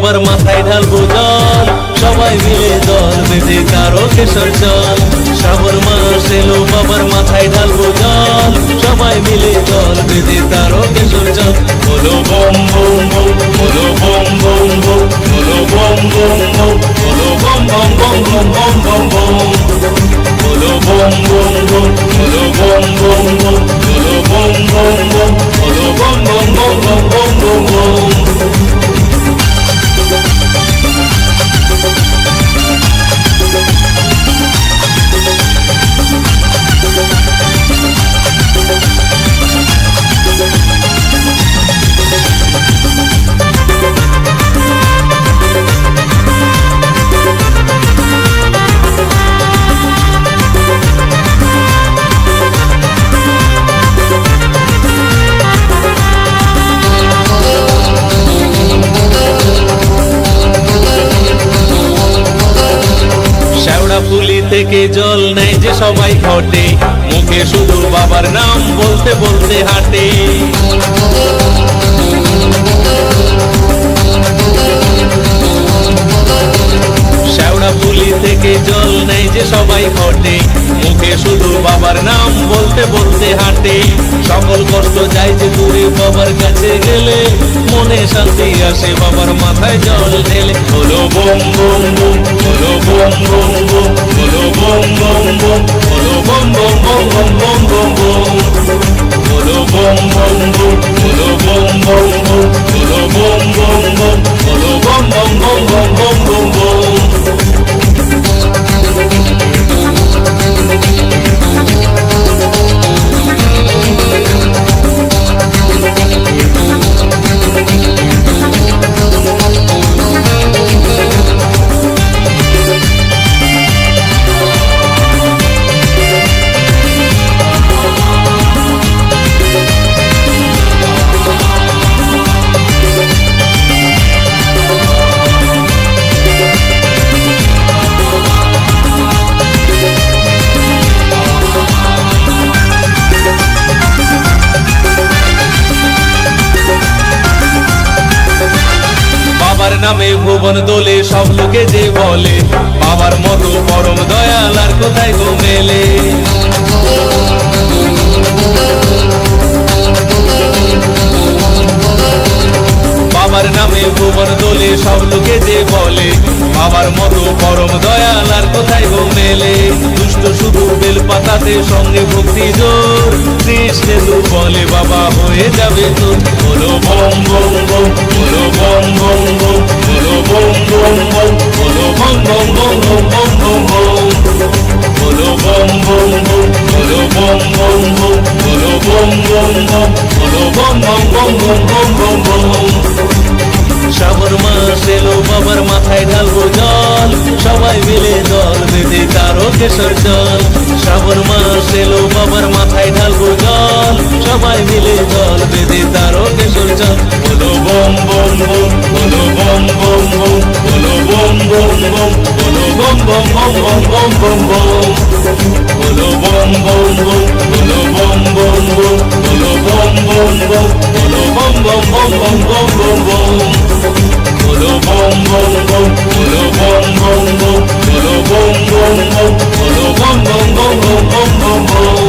বাবার মাথায় ঢালবো জল, সবাই মিলে দল বেঁধে তারকেশ্বর চল। শ্রাবণ মাস এলো বাবার মাথায় ঢালবো জল, সবাই মিলে দল বেঁধে তারকেশ্বর চল। বলো বম বম বম, বলো বম বম বম, বলো বম বম বম, বলো বম বম বম বম বম বম বম। বলো বম বম বম, বলো বম বম বম, বলো বম বম বম, বলো বম বম বম বম বম বম। পুলি থেকে জল নেয় যে সবাই ঘটে, মুখে শুধু বাবার নাম বলতে বলতে হাঁটে। শ্যাওড়া পুলি থেকে জল নেয় যে সবাই ঘটে, মুখে শুধু বাবার নাম বলতে বলতে হাঁটে। সকল কষ্ট যায় যে দূরে বাবার কাছে গেলে, মনে শান্তি আসে বাবার মাথায় জল ঢেলে। বলো বম বম বম, বলো বম বম বম, বলো বম বম বম, বলো বম বম বম বম বম বম বম। বলো বম বম বম, বলো বম বম বম, বলো বম বম বম, বলো বম বম বম বম বম বম বম। বাবার নামে ভুবন দোলে সব লোকে যে বলে, বাবার মতো পরম দয়াল আর কোথায় গো মেলে। বাবার নামে ভুবন দোলে সব লোকে যে বলে, বাবার মতো পরম দয়াল আর কোথায় গো মেলে। দুষ্ট শুধু বেল পাতাতে সঙ্গে ভক্তি জোর, কৃষ্ণে তু বলে বাবা হয়ে যাবে তোর। বলো বম বম বম, বলো বম বম বম, বলো বম বম বম, বলো বম বম বম বম বম বম। বলো বম বম বম, বলো বম বম বম, বলো বম বম বম, বলো বম বম বম বম বম বম। শ্রাবণ মাস এলো বাবার মাথায় ঢালবো জল, সবাই মিলে দল বেঁধে তারকেশ্বর চল। শ্রাবণ মাস এলো বাবার মাথায় ঢালবো জল, সবাই মিলে দল বেঁধে তারকেশ্বর চল। বলো বম বম বম, বলো বম বম বম, বলো বম বম বম, বলো বম বম বম বম বম বম। বলো বম বম বম, বলো বম বম বম, বলো বম বম বম, বলো বম বম বম বম বম বম। বলো বম বম বম, বলো বম বম বম, বলো বম বম বম, বলো বম বম বম বম বম বম।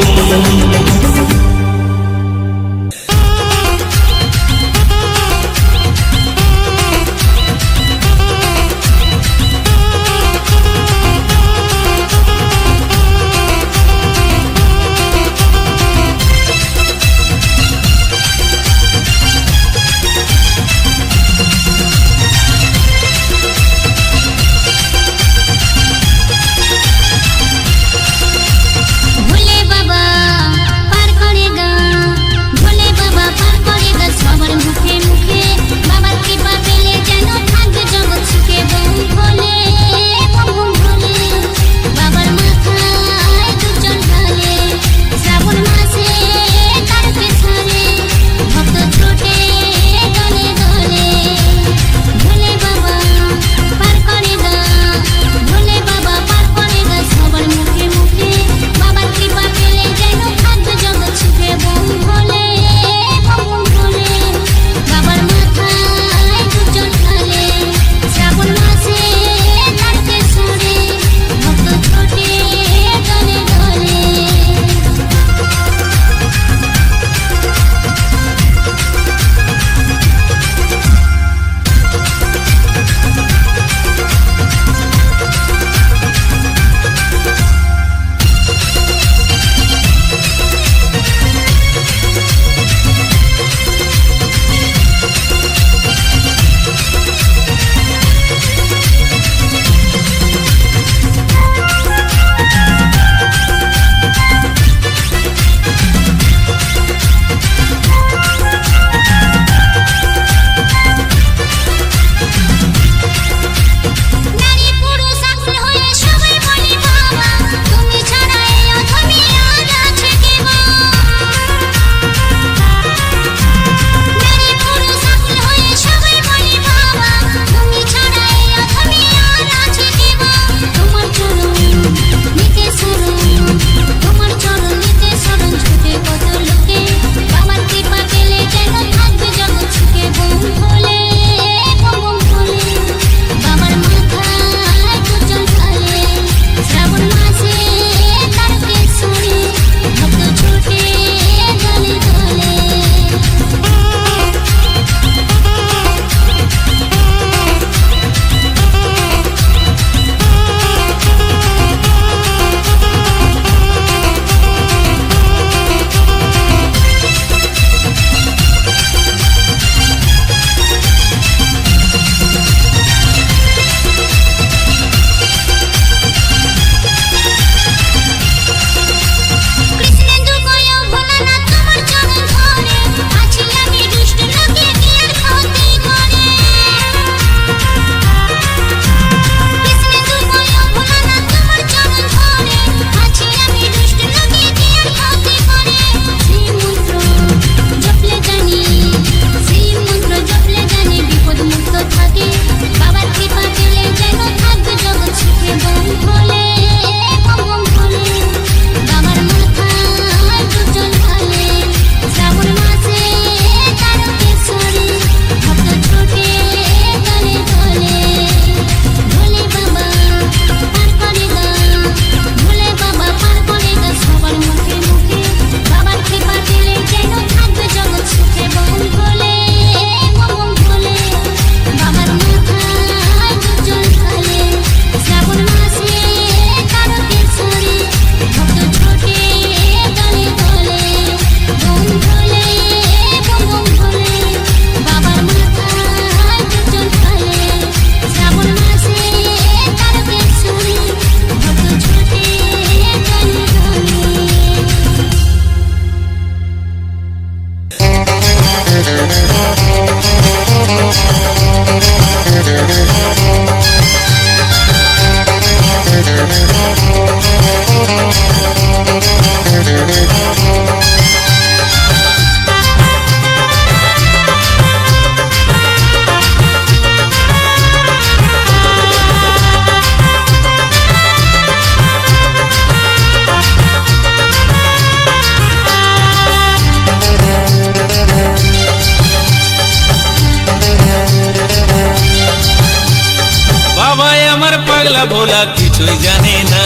পাগলা ভোলা কিছুই জানে না,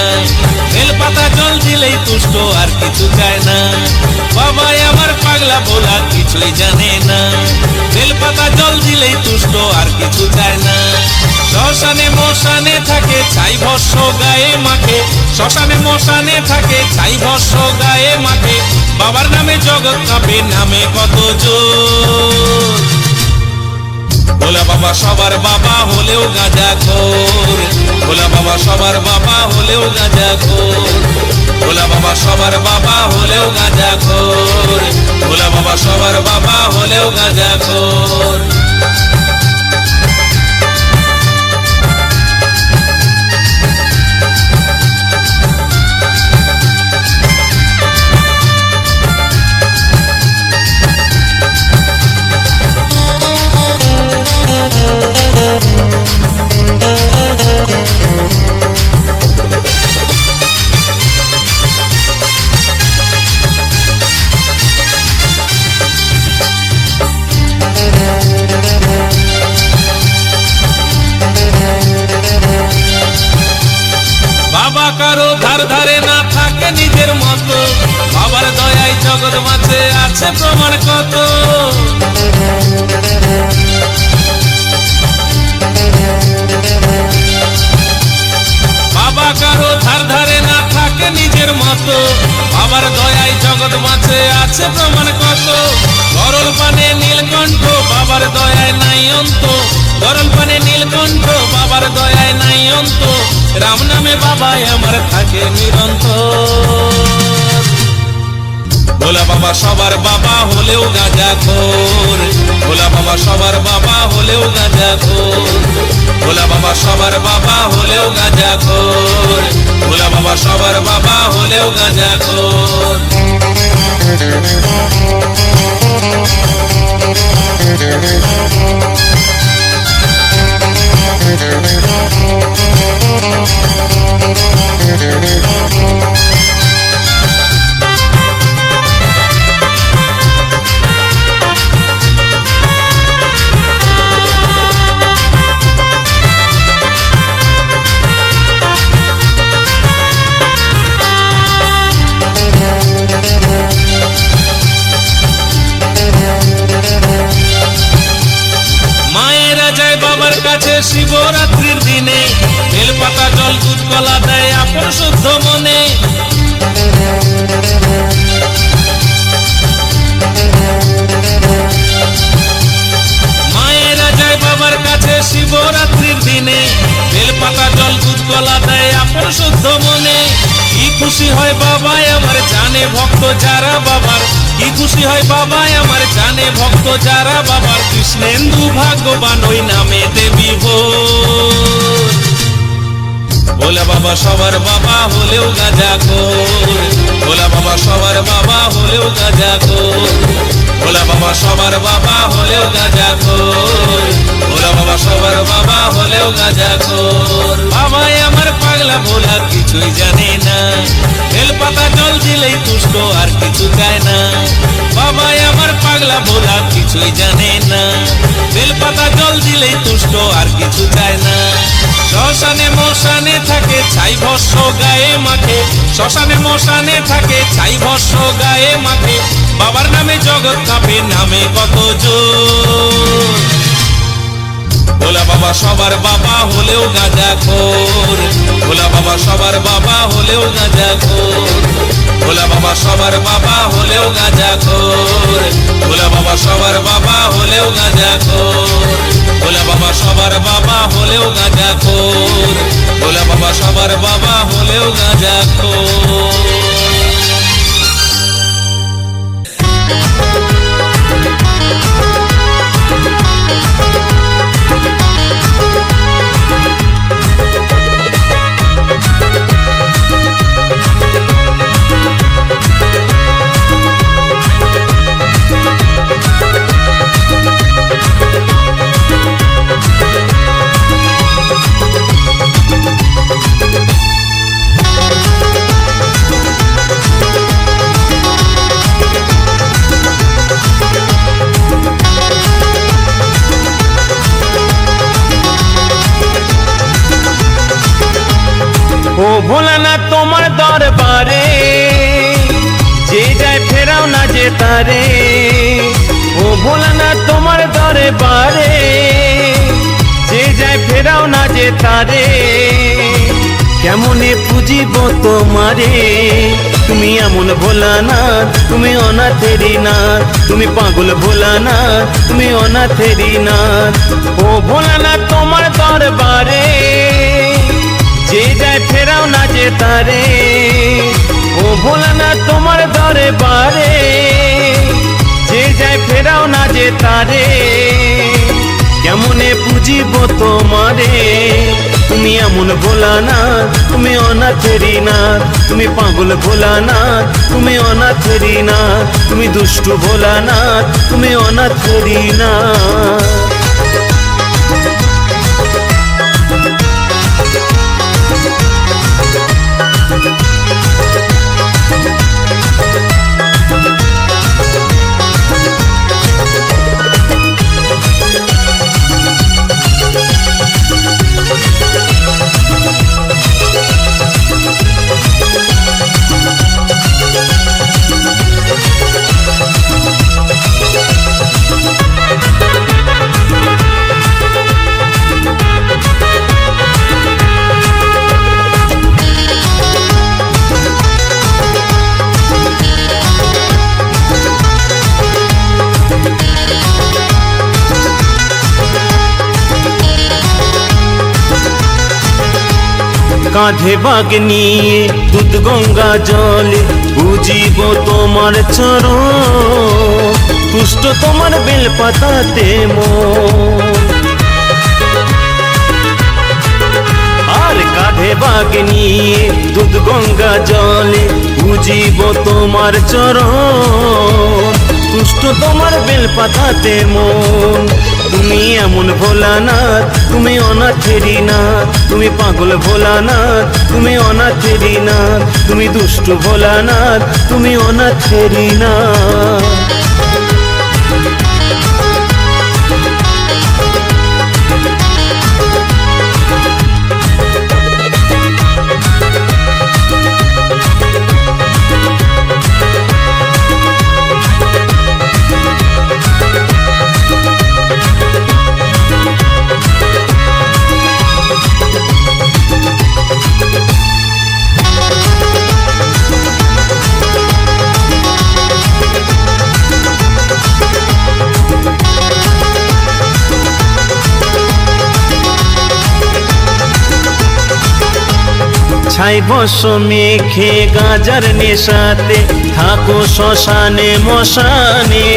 বেলপাতা জল দিলেই তুষ্ট আর কিছু চায় না। বাবাই আমার পাগলা ভোলা কিছুই জানে না, বেলপাতা জল দিলেই তুষ্ট আর কিছু চায় না। শ্মশানে মশানে থাকে ছাই ভস্য গায়ে মাখে, শ্মশানে মশানে থাকে ছাই ভস্য গায়ে মাখে, বাবার নামে জগৎ কাঁপে, নামে কত জোর। ভোলা বাবা সবার বাবা হলেও গাঁজাখোর, ভোলা বাবা সবার বাবা হলেও গাঁজাখোর, ভোলা বাবা সবার বাবা হলেও গাঁজাখোর, ভোলা বাবা সবার বাবা হলেও গাঁজাখোর। বাবা কারো ধার ধারে না থাকে নিজের মতো, বাবার দয়ায় জগৎ মাঝে আছে প্রমাণ কত। বাবা কারো ধার ধারে না থাকে নিজের মতো, বাবার দয়ায় জগৎ মাঝে আছে প্রমাণ কত। গরল পানে নীলকণ্ঠ বাবার দয়ায় নাই অন্ত, গরল পানে নীলকণ্ঠ বাবার দয়ায় নাই অন্ত, রাম নামে বাবাই আমার থাকে নিরন্তর। ভোলা বাবা সবার বাবা হলেও গাঁজাখোর, ভোলা বাবা সবার বাবা হলেও গাঁজাখোর, ভোলা বাবা সবার বাবা হলেও গাঁজাখোর, ভোলা বাবা সবার বাবা হলেও গাঁজাখোর। শিবরাত্রির দিনে বেলপাতা জল দুধ কলা দেয় আপন শুদ্ধ মনে। মায়েরা যায় বাবার কাছে শিবরাত্রির দিনে, বেলপাতা জল দুধ কলা দেয় আপন শুদ্ধ মনে। কি খুশি হয় বাবাই আমার জানে ভক্ত যারা বাবার, কি খুশি হয় বাবাই আমার জানে ভক্ত যারা বাবার। কৃষ্ণেন্দু ভাগ্যবান ওই নামে দেবী ভোর। ভোলা বাবা সবার বাবা হলেও গাঁজাখোর, ভোলা বাবা সবার বাবা হলেও গাঁজাখোর, ভোলা বাবা সবার বাবা হলেও গাঁজাখোর, ভোলা বাবা সবার বাবা হলেও গাঁজাখোর। বাবাই আমার পাগলা ভোলা কিছুই জানে না, বেলপাতা জল দিলেই তুষ্ট আর কিছু চায় না। বাবাই আমার পাগলা ভোলা কিছুই জানে না, বেলপাতা জল দিলেই তুষ্ট আর কিছু চায় না। শ্মশানে মশানে থাকে ছাই ভস্য গায়ে মাখে, শ্মশানে মশানে থাকে ছাই ভস্য গায়ে মাখে, বাবার নামে জগৎ কাঁপে, নামে কত জোর। ভোলা বাবা সবার বাবা হলেও গাঁজাখোর, ভোলা বাবা সবার বাবা হলেও গাঁজাখোর, ভোলা বাবা সবার বাবা হলেও গাঁজাখোর, ভোলা বাবা সবার বাবা হলেও গাঁজাখোর, ভোলা বাবা সবার বাবা হলেও গাঁজাখোর, ভোলা বাবা সবার বাবা হলেও গাঁজাখোর। ও ভোলানাথ তোমার দরবারে যে যায় ফেরাও না যে তারে। ও ভোলানাথ তোমার দরবারে যে যায় ফেরাও না যে তারে। কেমনে পুজিব তোমারে তুমি এমন ভোলানাথ, তুমি অনাথেরি নাথ, তুমি পাগল ভোলানাথ, তুমি অনাথেরি নাথ। ও ভোলানাথ তোমার দরবারে যে যায় ফেরাও না যে তারে। ও ভোলানাথ তোমার দরবারে যে যায় ফেরাও না যে তারে। কেমনে পুজিব তোমারে তুমি এমন ভোলানাথ, তুমি অনাথেরি নাথ, তুমি পাগল ভোলানাথ, তুমি অনাথেরি নাথ, তুমি দুষ্টু ভোলানাথ, তুমি অনাথেরি নাথ। কাঁধে বাগ নিয়ে দুধ গঙ্গা জলে বুঝিব তোমার চরণ, তুষ্ট তোমার বেলপাতাতে মন। আর কাঁধে বাগ নিয়ে দুধ গঙ্গা জলে বুঝিব তোমার চরণ, তুষ্ট তোমার বেলপাতাতে মন। তুমি এমন ভোলানাথ, তুমি অনাথেরি নাথ, তুমি পাগল ভোলানাথ, তুমি অনাথেরি নাথ, তুমি দুষ্টু ভোলানাথ, তুমি অনাথেরি নাথ। ছাই বর্ষ মেঘে গাজার নেশাতে থাকো শ্মশানে মশানে,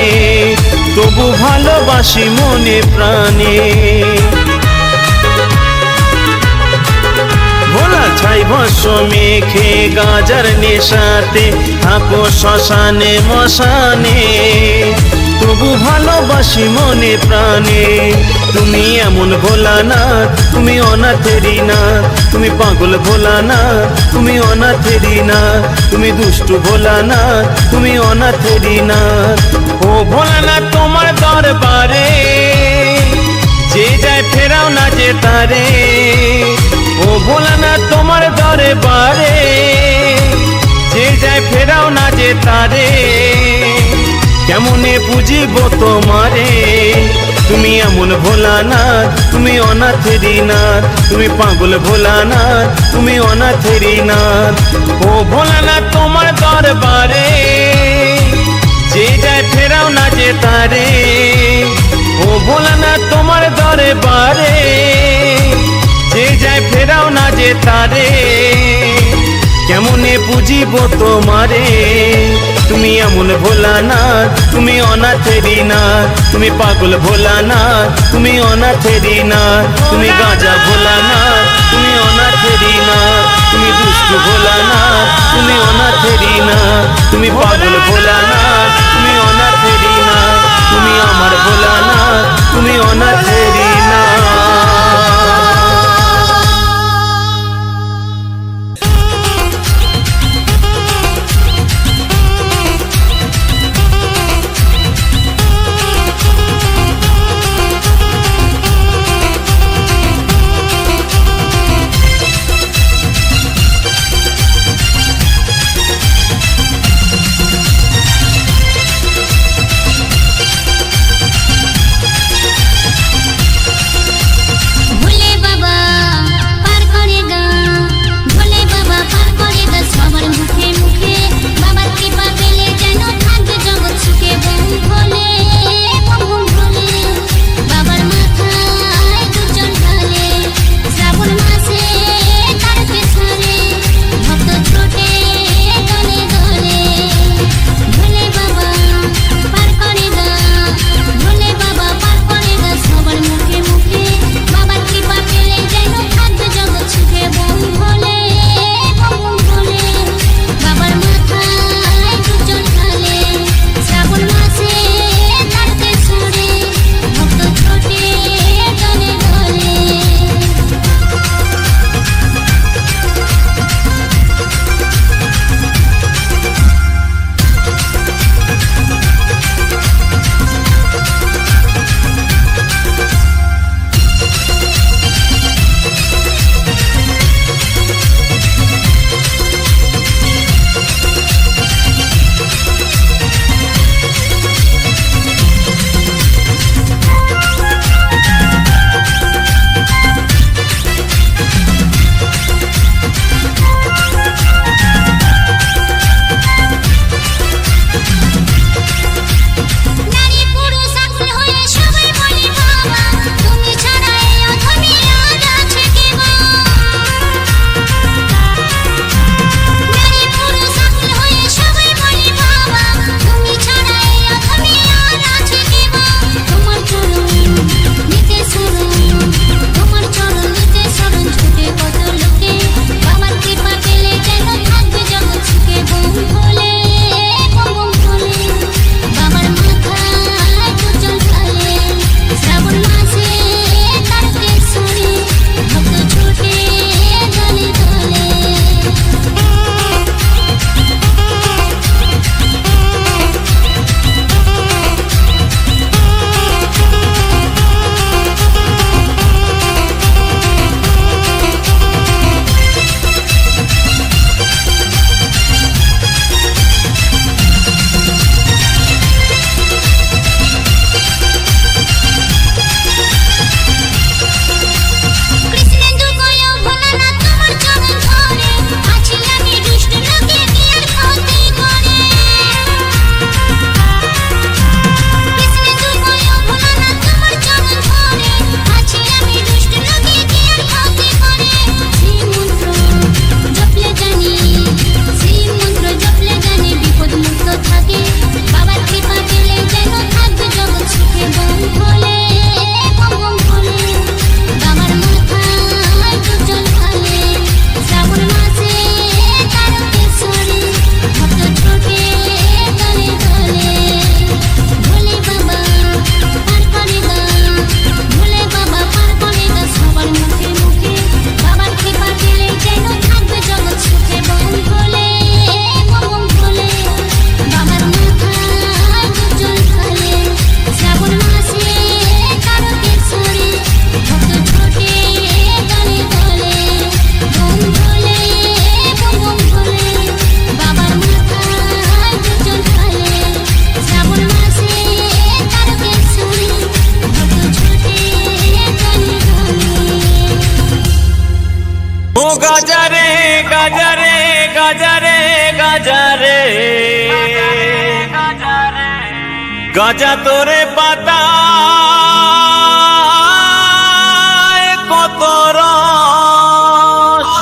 তবু ভালোবাসি মনে প্রাণে। ভোলা ছাই বর্ষ মেঘে গাজার নেশাতে থাকো শ্মশানে মশানে, তবু ভালোবাসি মনে প্রাণে। তুমি এমন ভোলানাথ, তুমি অনাথেরি নাথ, তুমি পাগল ভোলানাথ, তুমি অনাথেরি নাথ, তুমি দুষ্টু ভোলানাথ, তুমি অনাথেরি নাথ। ও ভোলানাথ তোমার দরবারে যে যায় ফেরাও না যে তারে। ও ভোলানাথ তোমার দরবারে যে যায় ফেরাও না যে তারে। কেমনে পুজিব তোমারে তুমি এমন ভোলানাথ, তুমি অনাথেরি নাথ, তুমি পাগল ভোলানাথ, তুমি অনাথেরি নাথ। ও ভোলানাথ তোমার দরবারে যে যায় ফেরাও না যে তারে। ও ভোলানাথ তোমার দরবারে যে যায় ফেরাও না যে তারে। কেমনে পুজিব তোমারে তুমি এমন ভোলানাথ, তুমি অনাথেরি নাথ, তুমি পাগল ভোলানাথ, তুমি অনাথেরি নাথ, তুমি গাঁজা ভোলানাথ, তুমি অনাথেরি নাথ, তুমি দুষ্টু ভোলানাথ, তুমি অনাথেরি নাথ, তুমি পাগল ভোলানাথ, তুমি অনাথেরি নাথ, তুমি আমার ভোলানাথ, তুমি অনাথেরি নাথ। গাজারে গাজারে গাজারে গাজারে গাজা তোরে পাতা কত রস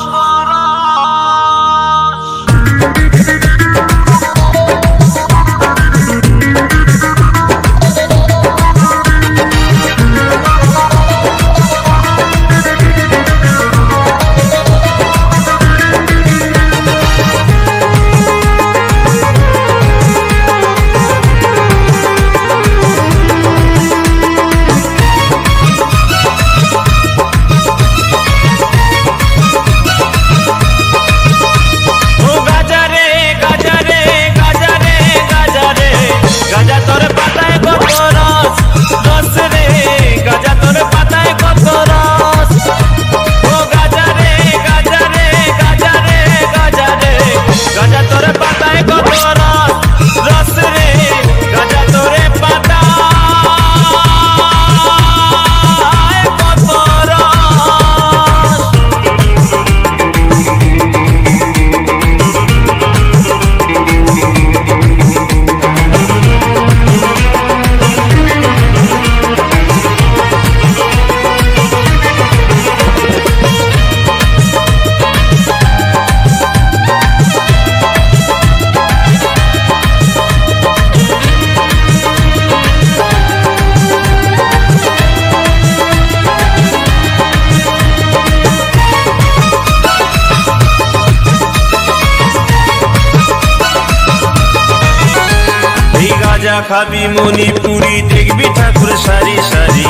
গাজা খাবি মণিপুরি দেখবি ঠাকুর সারি সারি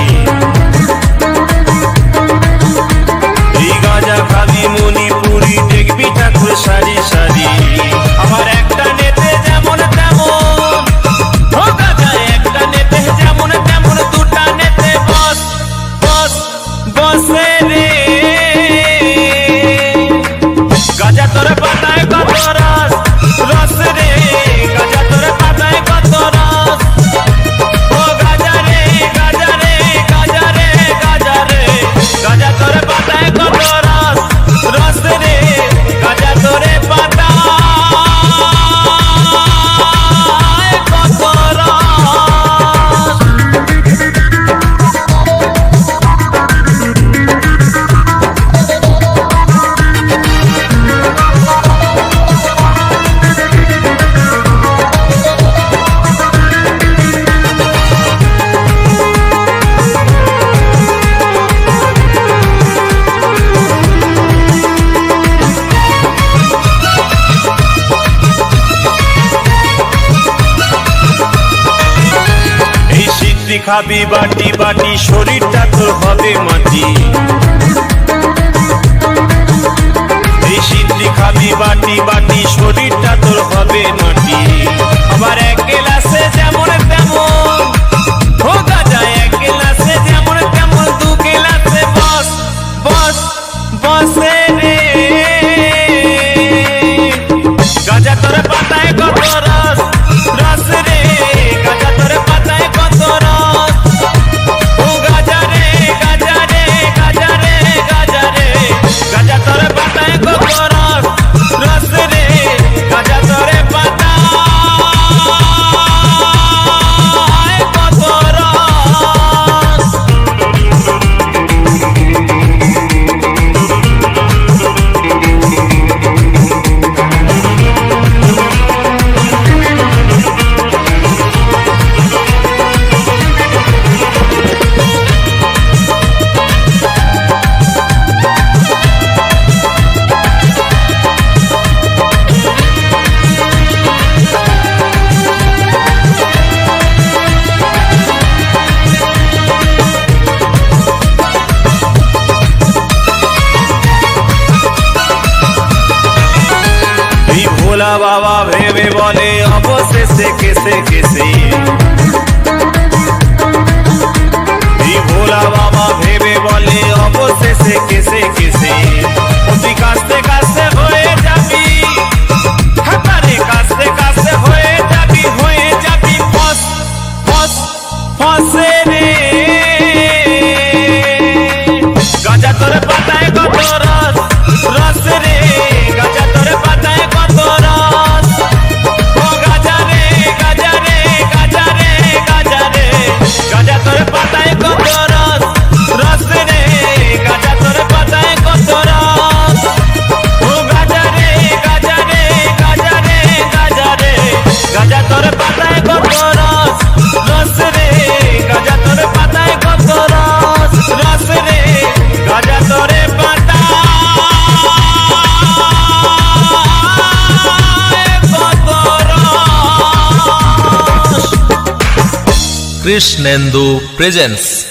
এই গাজা খাবি মণিপুরি দেখবি ঠাকুর সারি সারি আমার একটা নেতে যেমন তেমন ও গাজা একটা নেতে যেমন তেমন দুটা নেতে বস বস বসে রে গাজা তোর পাতায় কত রস রস রে গাজা তোর পাতায় কত রস ও গাজারে গাজারে গাজারে গাজারে গাজা তোর পাতায় কত রস রস রে গাজা তোর পাতায় কত রস খাবি বাটি বাটি শরীরটা তোর হবে মাটি এই সিদ্ধি খাবি বাটি বাটি শরীরটা তোর হবে মাটি আবার এক গেলাসে যেমন তেমন ও গাজা এক গেলাসে যেমন তেমন দু গেলাসে বস বস বসে রে গাজা তোর পাতায় কত রস রস রে গাজা তোর পাতায় কত রস ও গাজারে গাজারে গাজারে গাজারে গাজা তোর পাতায় কত রস রস রে গাজা তোর পাতায় কত রস ভোলা বাবা ভেবে বলে অবশেষে কেসে কেসে ভোলা বাবা ভেবে বলে অবশেষে কেসে কেসে তুই কাস্তে কাস্তে হয়ে যাবি হাতারে কাস্তে কাস্তে হয়ে যাবি ফস ফস ফসে রে গাজা তোর পাতায় কত রস রস রে কৃষ্ণেন্দু প্রেজেন্স।